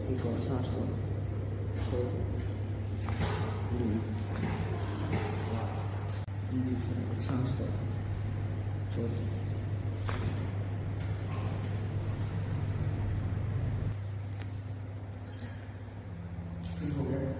एक और सांस लो, छोड़ दो, एक सांस लो, छोड़ दो। ठीक हो गया।